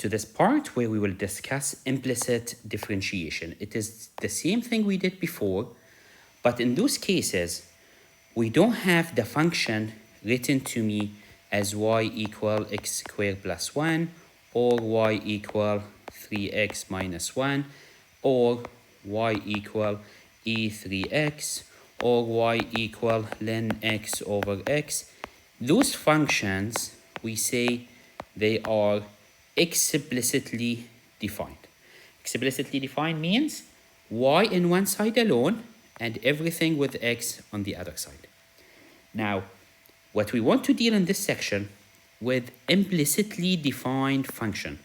to this part where we will discuss implicit differentiation. It is the same thing we did before, but in those cases, we don't have the function written to me as y equal x squared plus 1, or y equal 3x minus 1, or y equal e3x, or y equal ln x over x. Those functions, we say they are explicitly defined. Explicitly defined means y in one side alone and everything with x on the other side. Now, what we want to deal in this section with implicitly defined function.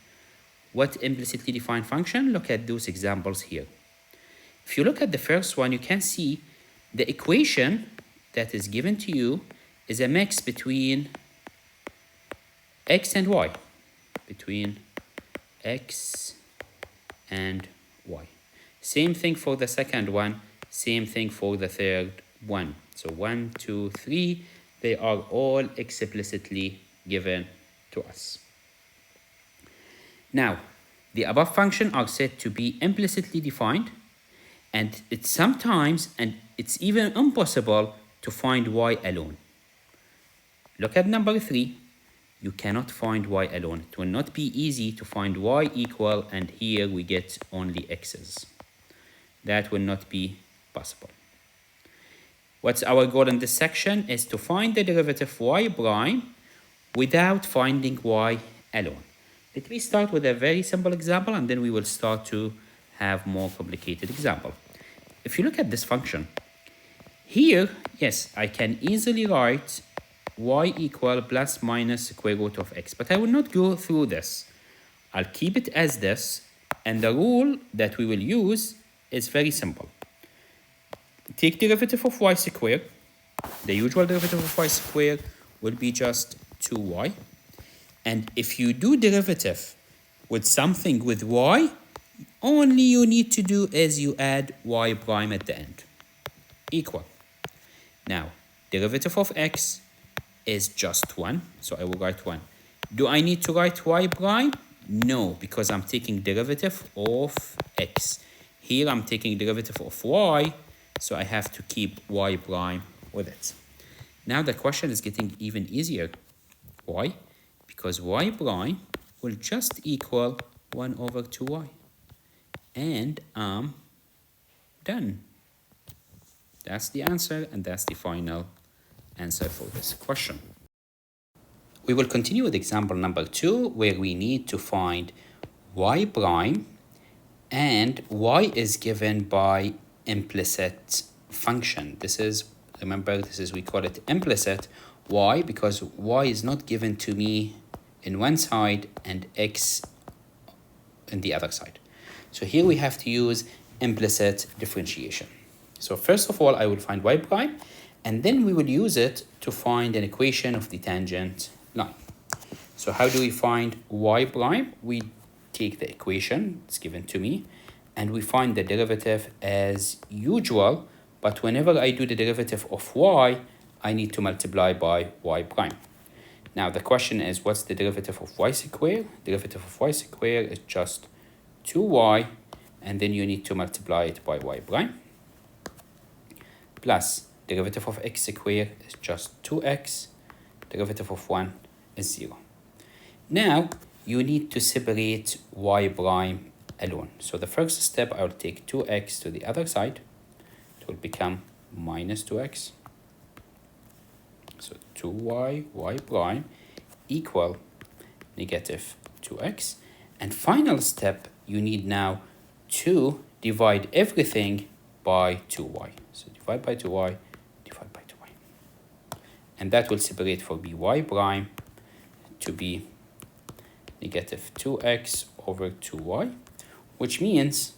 What implicitly defined function? Look at those examples here. If you look at the first one, you can see the equation that is given to you is a mix between x and y. Between x and y. Same thing for the second one, same thing for the third one. So 1, 2, 3, they are all explicitly given to us. Now, the above functions are said to be implicitly defined, and it's sometimes, and it's even impossible to find y alone. Look at number 3. You cannot find y alone. It will not be easy to find y equal, and here we get only x's. That will not be possible. What's our goal in this section is to find the derivative y prime without finding y alone. Let me start with a very simple example, and then we will start to have more complicated example. If you look at this function, here, yes, I can easily write y equal plus minus square root of x, but I will not go through this. I'll keep it as this, and the rule that we will use is very simple. Take derivative of y squared. The usual derivative of y squared will be just 2y. And if you do derivative with something with y, only you need to do is you add y prime at the end. Equal. Now, derivative of x is just 1, so I will write 1. Do I need to write y prime? No, because I'm taking derivative of x. Here I'm taking derivative of y, so I have to keep y prime with it. Now the question is getting even easier. Why? Because y prime will just equal 1 over 2y. And I'm done. That's the answer, and that's the final answer for this question. We will continue with example number 2, where we need to find y prime, and y is given by implicit function. This is, remember, we call it implicit. Why? Because y is not given to me in one side and x in the other side. So here we have to use implicit differentiation. So first of all, I will find y prime, and then we will use it to find an equation of the tangent line. So how do we find y prime? We take the equation, it's given to me, and we find the derivative as usual, but whenever I do the derivative of y, I need to multiply by y prime. Now the question is, what's the derivative of y squared? Derivative of y squared is just 2y, and then you need to multiply it by y prime, plus derivative of x squared is just 2x, derivative of 1 is 0. Now you need to separate y prime alone. So the first step, I will take 2x to the other side. It will become minus 2x. So 2y, y prime equal negative 2x. And final step, you need now to divide everything by 2y. So divide by 2y, divide by 2y. And that will separate for y prime to be negative 2x over 2y, which means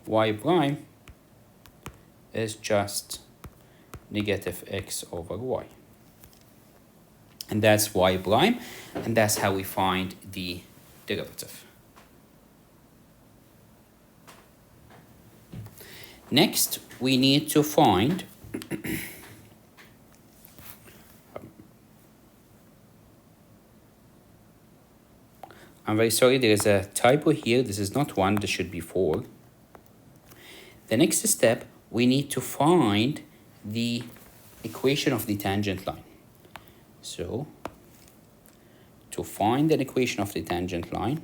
y prime is just negative x over y. And that's y prime, and that's how we find the derivative. Next, we need to find I'm very sorry, there is a typo here. This is not 1, this should be 4. The next step, we need to find the equation of the tangent line. So, to find an equation of the tangent line,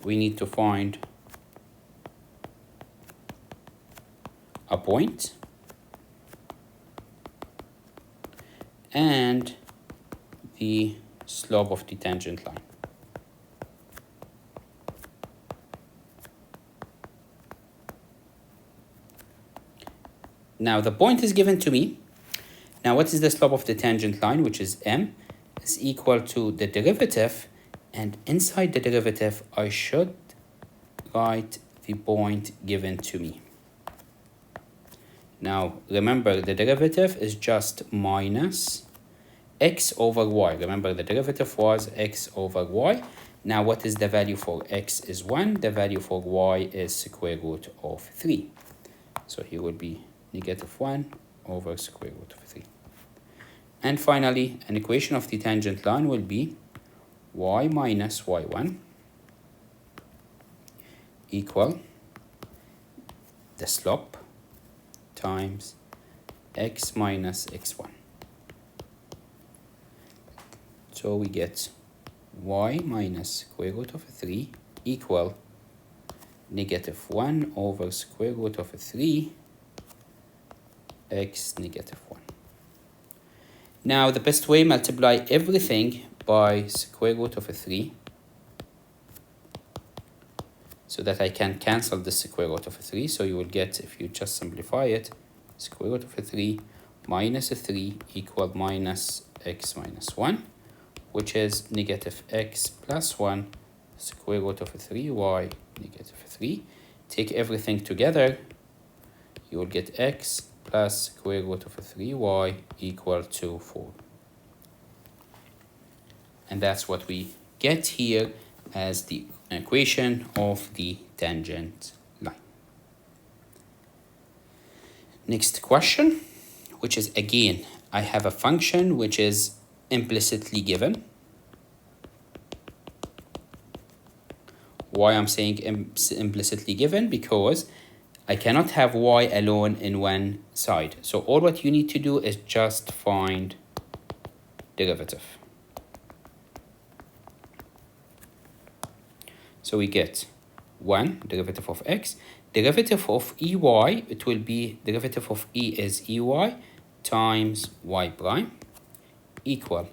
we need to find a point and the slope of the tangent line. Now the point is given to me. Now what is the slope of the tangent line, which is m, is equal to the derivative, and inside the derivative I should write the point given to me. Now remember, the derivative is just minus x over y. Remember, the derivative was x over y. Now what is the value for x is 1. The value for y is square root of 3. So here would be negative 1 over square root of 3. And finally, an equation of the tangent line will be y minus y1 equal the slope times x minus x1. So we get y minus square root of 3 equal negative 1 over square root of 3 x negative 1. Now the best way, multiply everything by square root of 3 so that I can cancel the square root of 3. So you will get, if you just simplify it, square root of 3 minus 3 equal minus x minus 1, which is negative x plus 1 square root of 3y negative 3. Take everything together, you will get x plus square root of 3y equal to 4. And that's what we get here as the equation of the tangent line. Next question, which is again, I have a function which is implicitly given. Why I'm saying implicitly given? Because I cannot have y alone in one side. So all what you need to do is just find derivative. So we get 1 derivative of x, derivative of ey, it will be derivative of e is ey times y prime equal.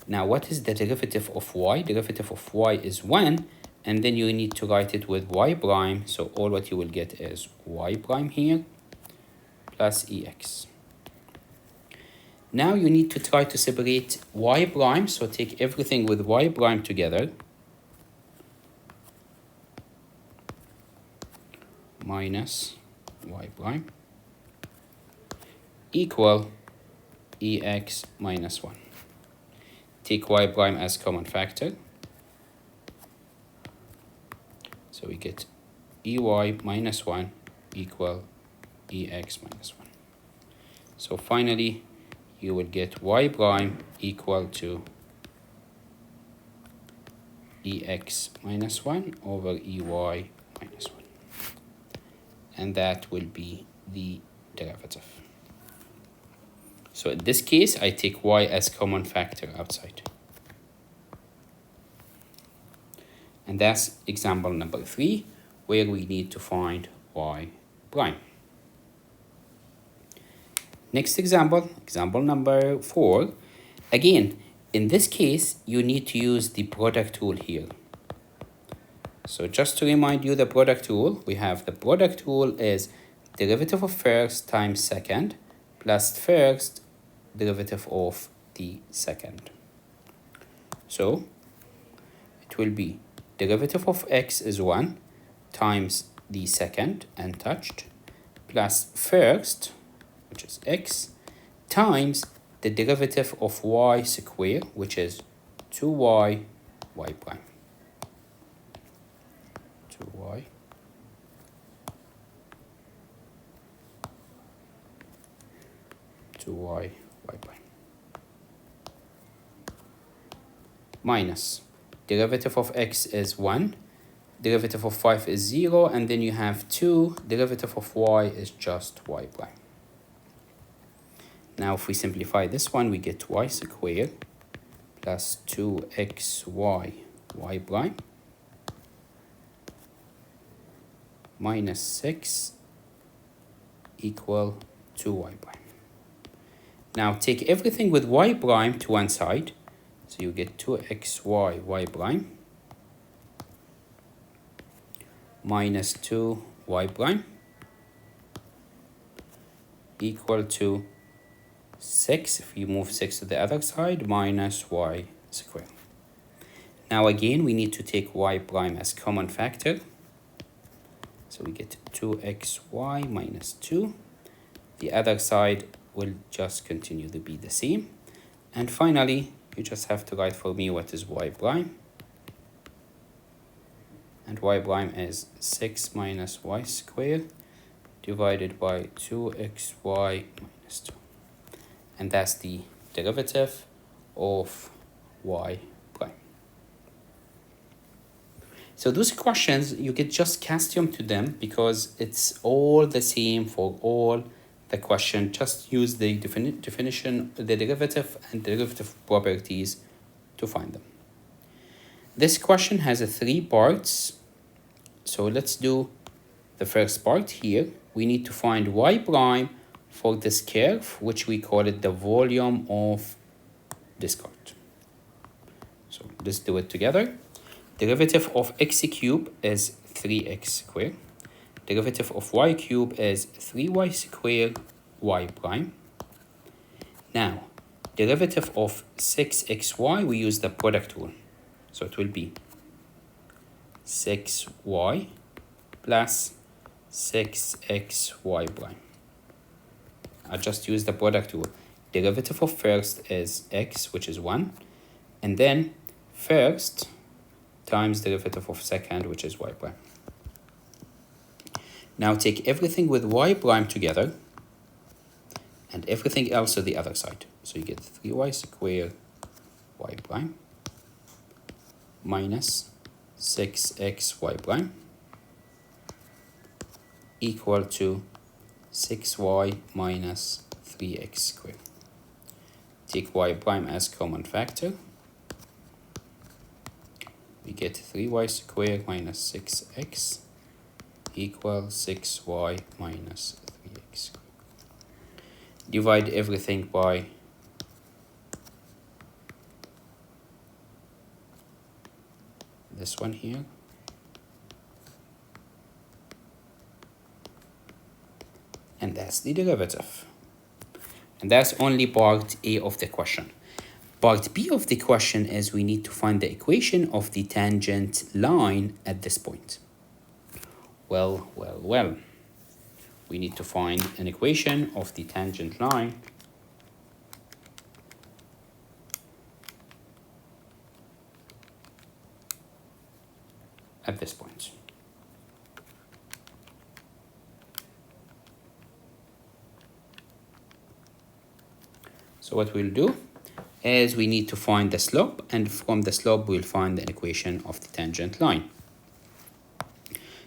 Now what is the derivative of y? Derivative of y is 1, and then you need to write it with y prime. So all what you will get is y prime here plus ex. Now you need to try to separate y prime. So take everything with y prime together. Minus y prime equal ex minus 1. Take y prime as common factor. So we get ey minus 1 equal ex minus 1. So finally, you will get y prime equal to ex minus 1 over ey minus 1. And that will be the derivative. So in this case, I take y as common factor outside. And that's example number 3, where we need to find y prime. Next example, example number 4. Again, in this case, you need to use the product rule here. So just to remind you the product rule, we have the product rule is derivative of first times second plus first derivative of the second. So it will be derivative of x is 1 times the second untouched plus first, which is x, times the derivative of y squared, which is 2y y prime. 2y 2y, y prime. Minus derivative of x is 1, derivative of 5 is 0, and then you have 2, derivative of y is just y prime. Now if we simplify this one, we get y squared plus 2xy y prime minus 6 equal 2y prime. Now take everything with y prime to one side, so you get 2xy y prime minus 2y prime equal to 6, if you move 6 to the other side, minus y squared. Now again, we need to take y prime as common factor. So we get 2xy minus 2. The other side will just continue to be the same. And finally, you just have to write for me what is y prime. And y prime is 6 minus y squared divided by 2xy minus 2. And that's the derivative of y prime. So those questions, you get just accustomed to them because it's all the same for all the question. Just use the definition, the derivative and derivative properties to find them. This question has 3 parts. So let's do the first part here. We need to find y prime for this curve, which we call it the volume of this card. So let's do it together. Derivative of x cubed is 3x squared. Derivative of y cubed is 3y squared y prime. Now, derivative of 6xy, we use the product rule. So it will be 6y plus 6xy prime. I just use the product rule. Derivative of first is x, which is 1. And then first times derivative of second, which is y prime. Now take everything with y prime together and everything else to the other side. So you get 3y squared y prime minus 6xy prime equal to 6y minus 3x squared. Take y prime as common factor. We get 3y squared minus 6x equals 6y minus 3x squared. Divide everything by this one here. And that's the derivative. And that's only part A of the question. Part B of the question is we need to find the equation of the tangent line at this point. Well. We need to find an equation of the tangent line at this point. So what we'll do is we need to find the slope, and from the slope we'll find the equation of the tangent line.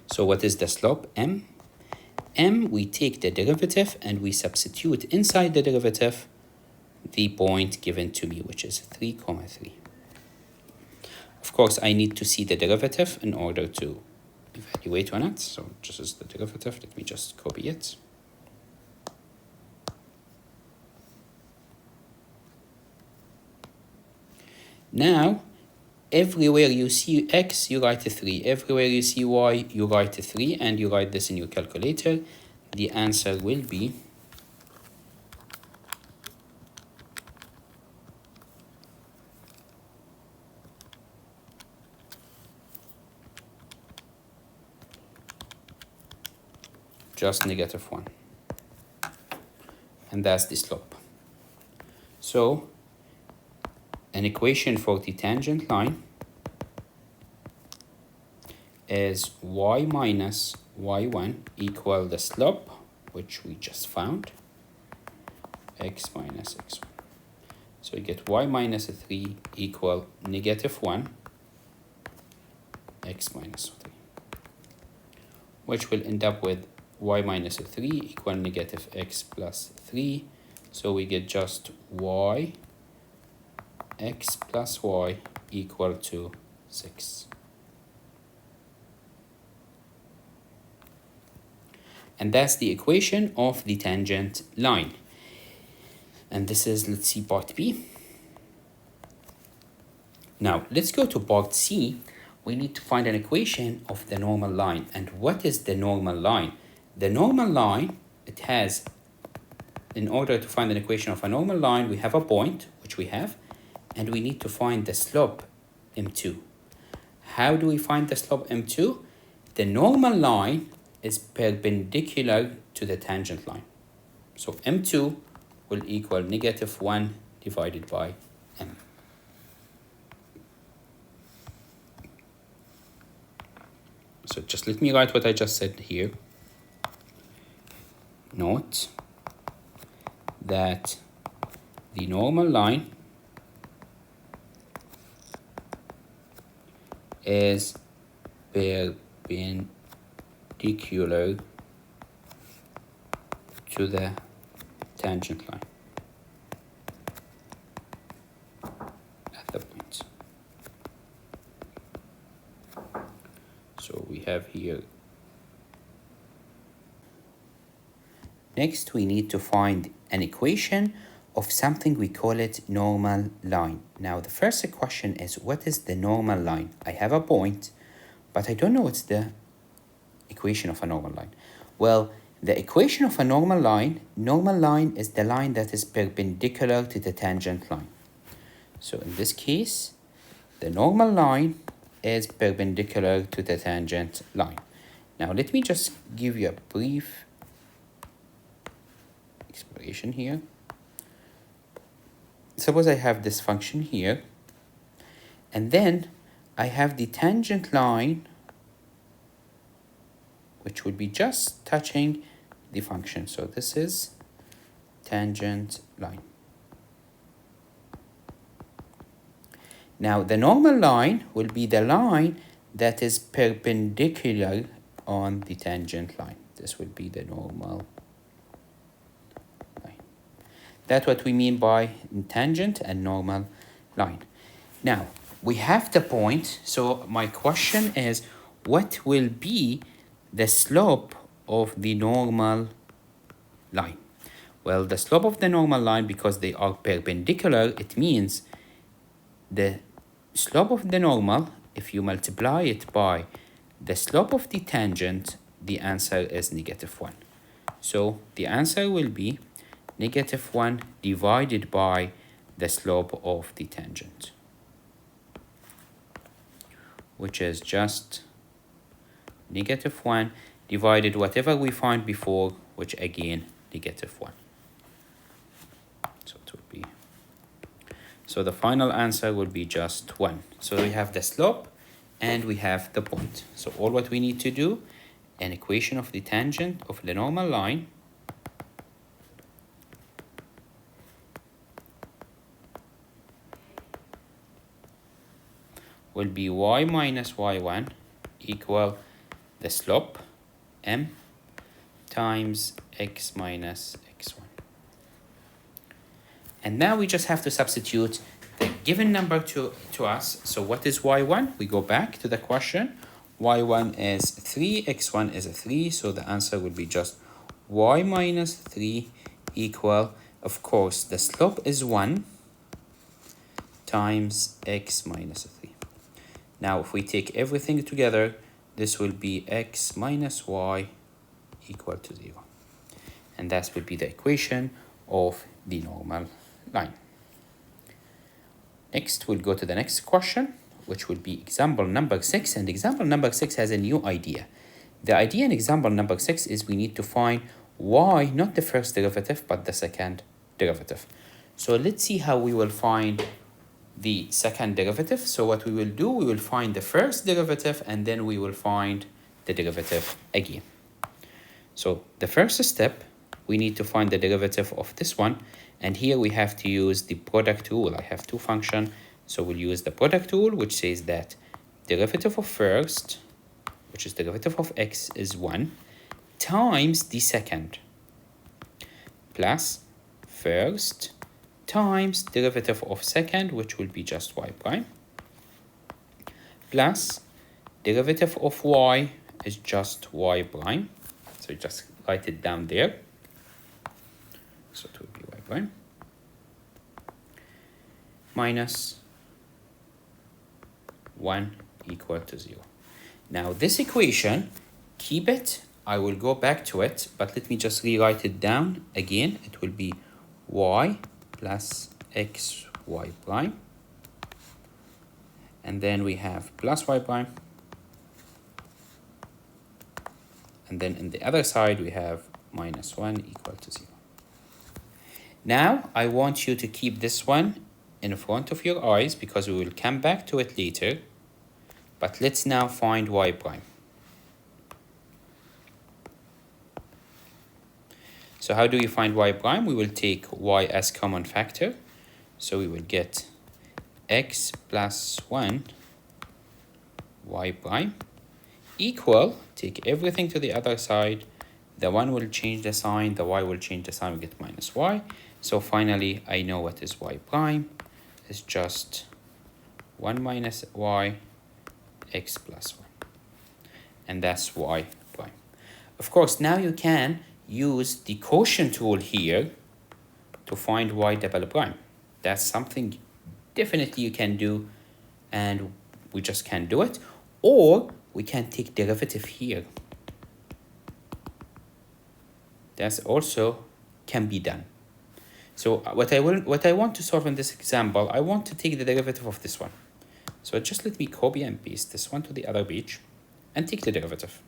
So what is the slope? M. M, we take the derivative and we substitute inside the derivative the point given to me, which is 3, 3. Of course, I need to see the derivative in order to evaluate on it. So this is the derivative. Let me just copy it. Now, everywhere you see x, you write a 3. Everywhere you see y, you write a 3, and you write this in your calculator. The answer will be just -1. And that's the slope. So, an equation for the tangent line is y minus y1 equal the slope, which we just found, x minus x1. So we get y minus 3 equal negative 1 x minus 3, which will end up with y minus 3 equal negative x plus 3. So we get just y x plus y equal to 6. And that's the equation of the tangent line. And this is, let's see, part B. Now, let's go to part C. We need to find an equation of the normal line. And what is the normal line? The normal line, it has, in order to find an equation of a normal line, we have a point, which we have, and we need to find the slope M2. How do we find the slope M2? The normal line is perpendicular to the tangent line. So M2 will equal negative 1 divided by M. So just let me write what I just said here. Note that the normal line is perpendicular to the tangent line at the point. So we have here. Next, we need to find an equation of something we call it normal line. Now, the first question is, what is the normal line? I have a point, but I don't know what's the equation of a normal line. Well, the equation of a normal line is the line that is perpendicular to the tangent line. So in this case, the normal line is perpendicular to the tangent line. Now, let me just give you a brief explanation here. Suppose I have this function here, and then I have the tangent line, which would be just touching the function. So this is tangent line. Now, the normal line will be the line that is perpendicular on the tangent line. This will be the normal line. That's what we mean by tangent and normal line. Now, we have the point. So my question is, what will be the slope of the normal line? Well, the slope of the normal line, because they are perpendicular, it means the slope of the normal, if you multiply it by the slope of the tangent, the answer is negative 1. So the answer will be negative 1 divided by the slope of the tangent, which is just negative 1 divided whatever we find before, which again, negative 1. So it will be, so the final answer will be just 1. So we have the slope and we have the point. So all what we need to do, an equation of the tangent of the normal line will be y minus y1 equal the slope m times x minus x1. And now we just have to substitute the given number to us. So what is y1? We go back to the question. y1 is 3, x1 is a 3. So the answer will be just y minus 3 equal, of course, the slope is 1 times x minus 3. Now, if we take everything together, this will be x minus y equal to 0. And that will be the equation of the normal line. Next, we'll go to the next question, which will be example number 6. And example number 6 has a new idea. The idea in example number 6 is we need to find y, not the first derivative, but the second derivative. So let's see how we will find the second derivative. So what we will do, we will find the first derivative and then we will find the derivative again. So the first step we need to find the derivative of this one. And here we have to use the product rule. I have two functions, so we'll use the product rule, which says that derivative of first, which is derivative of x, is 1, times the second, plus first times derivative of second, which will be just y prime, plus derivative of y is just y prime. So just write it down there. So it will be y prime minus 1 equal to 0. Now this equation, keep it. I will go back to it, but let me just rewrite it down again. It will be y plus x y prime. And then we have plus y prime. And then in the other side, we have minus 1 equal to 0. Now, I want you to keep this one in front of your eyes because we will come back to it later. But let's now find y prime. So how do we find y prime? We will take y as common factor. So we will get x plus 1 y prime equal, take everything to the other side, the 1 will change the sign, the y will change the sign, we get minus y. So finally, I know what is y prime. It's just 1 minus y, x plus 1. And that's y prime. Of course, now you can use the quotient rule here to find y double prime. That's something definitely you can do, and we just can't do it. Or we can take derivative here. That's also can be done. So what I want to solve in this example, I want to take the derivative of this one. So just let me copy and paste this one to the other page and take the derivative.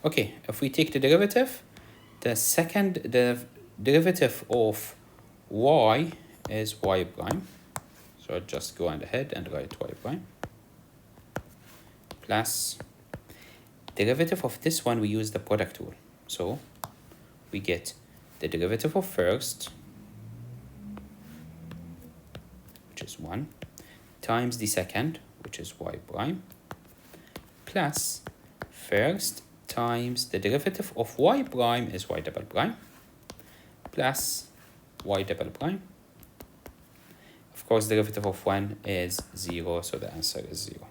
Okay, if we take the derivative, the derivative of y is y prime. So I'll just go on ahead and write y prime plus derivative of this one, we use the product rule. So we get the derivative of first, which is 1, times the second, which is y prime, plus first times the derivative of y prime is y double prime, plus y double prime. Of course, derivative of 1 is 0, so the answer is 0.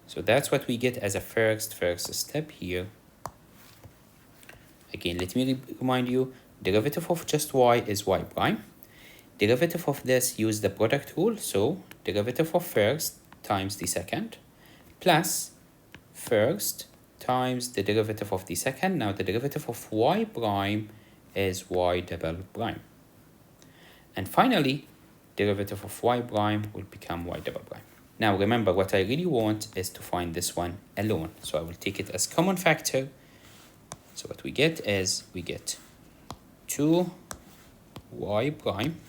So that's what we get as a first step here. Again, let me remind you, derivative of just y is y prime. Derivative of this, use the product rule. So derivative of first times the second, plus first times the derivative of the second. Now the derivative of y prime is y double prime. And finally, derivative of y prime will become y double prime. Now remember, what I really want is to find this one alone. So I will take it as common factor. So what we get is, we get 2y prime.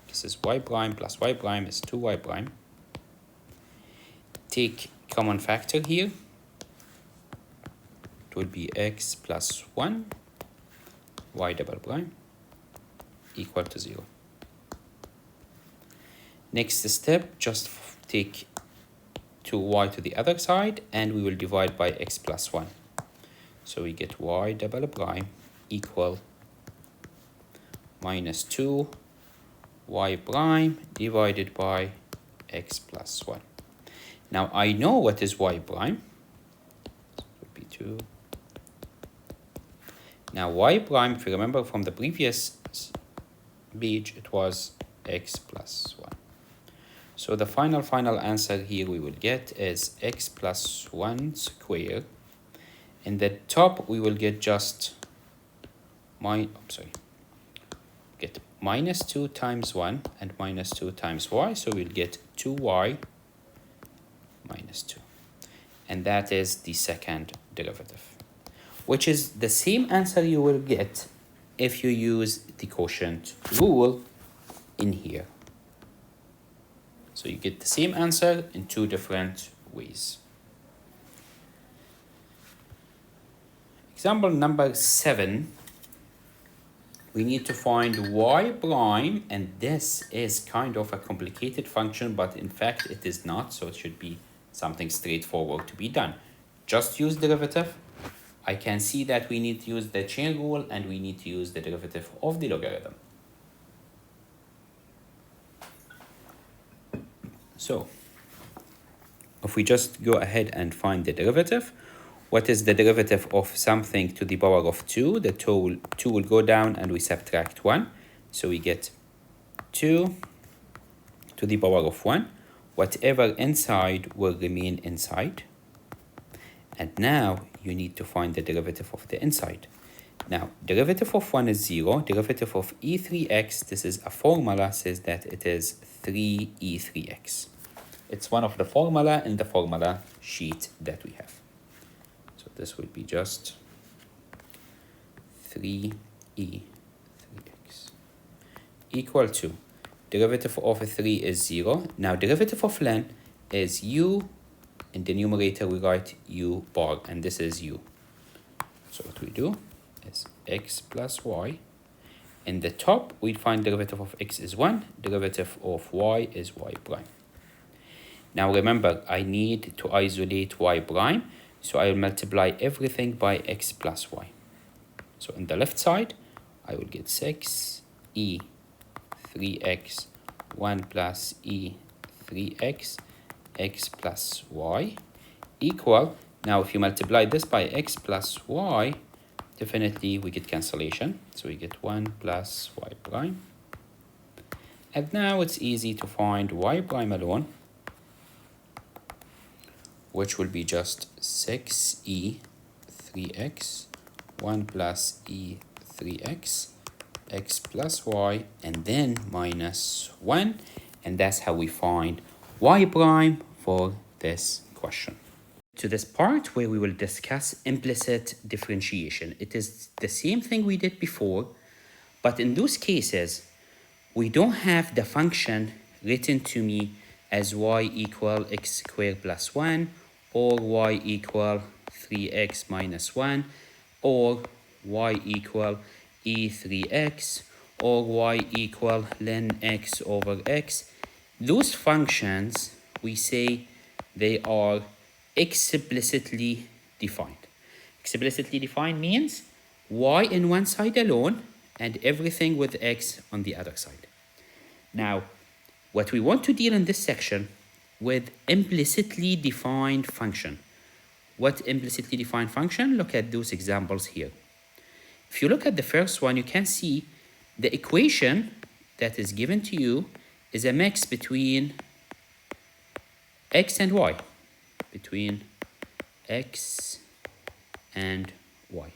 This is y prime plus y prime is 2y prime. Take common factor here. It will be x plus 1 y double prime equal to 0. Next step, just take 2y to the other side and we will divide by x plus 1. So we get y double prime equal minus 2y prime divided by x plus 1. Now I know what is y prime. So it would be 2. Now y prime, if you remember from the previous page, it was x plus 1. So the final answer here we will get is x plus 1 squared. In the top, we will get just get minus 2 times 1 and minus 2 times y. So we'll get 2y minus 2. And that is the second derivative, which is the same answer you will get if you use the quotient rule in here. So you get the same answer in two different ways. Example number 7, we need to find y prime, and this is kind of a complicated function, but in fact it is not, so it should be something straightforward to be done. Just use derivative. I can see that we need to use the chain rule and we need to use the derivative of the logarithm. So if we just go ahead and find the derivative, what is the derivative of something to the power of 2? The 2 will go down and we subtract 1. So we get 2 to the power of 1. Whatever inside will remain inside. And now you need to find the derivative of the inside. Now, derivative of 1 is 0. Derivative of e3x, this is a formula, says that it is 3e3x. It's one of the formula in the formula sheet that we have. So this will be just 3e3x equal to derivative of 3 is 0. Now derivative of ln is u. In the numerator we write u bar, and this is u. So what we do is x plus y. In the top we find derivative of x is 1. Derivative of y is y prime. Now remember, I need to isolate y prime, so I will multiply everything by x plus y. So on the left side, I will get 6e 3x 1 plus e 3x x plus y equal, now if you multiply this by x plus y, definitely we get cancellation. So we get 1 plus y prime. And now it's easy to find y prime alone, which will be just 6e 3x 1 plus e 3x x plus y, and then minus 1. And that's how we find y prime for this question. To this part where we will discuss implicit differentiation. It is the same thing we did before, but in those cases, we don't have the function written to me as y equal x squared plus 1, or y equal 3x minus 1, or y equal e3x, or y equal ln x over x. Those functions, we say they are explicitly defined. Explicitly defined means y in one side alone and everything with x on the other side. Now, what we want to deal in this section with implicitly defined function. What implicitly defined function? Look at those examples here. If you look at the first one, you can see the equation that is given to you is a mix between x and y. Between x and y.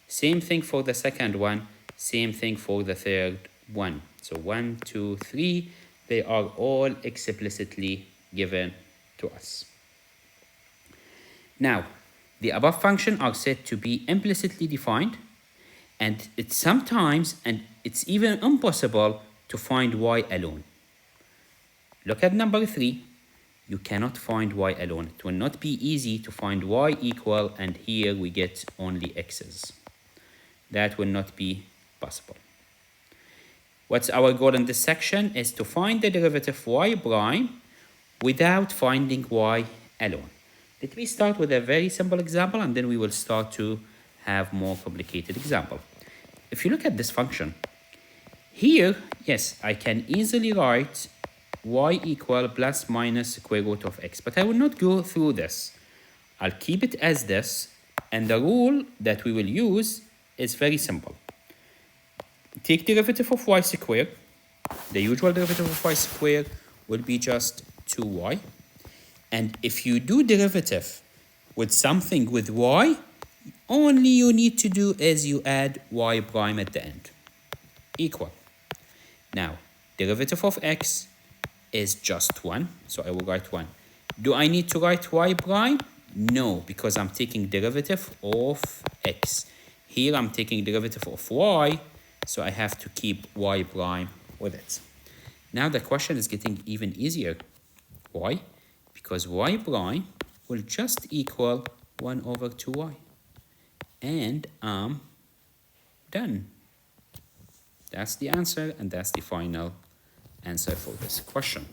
Same thing for the second one, same thing for the third one. So 1, 2, 3, they are all explicitly given to us. Now, the above functions are said to be implicitly defined, and it's sometimes, and it's even impossible to find y alone. Look at number 3. You cannot find y alone. It will not be easy to find y equal, and here we get only x's. That will not be possible. What's our goal in this section is to find the derivative y prime without finding y alone. Let me start with a very simple example, and then we will start to have more complicated example. If you look at this function, here, yes, I can easily write y equal plus minus square root of x, but I will not go through this. I'll keep it as this, and the rule that we will use is very simple. Take derivative of y squared. The usual derivative of y squared will be just 2y. And if you do derivative with something with y, only you need to do is you add y prime at the end. Equal. Now, derivative of x is just 1, so I will write 1. Do I need to write y prime? No, because I'm taking derivative of x. Here I'm taking derivative of y, so I have to keep y prime with it. Now the question is getting even easier. Why? Because y prime will just equal 1 over 2y. and I'm done. That's the answer, and that's the final answer for this question.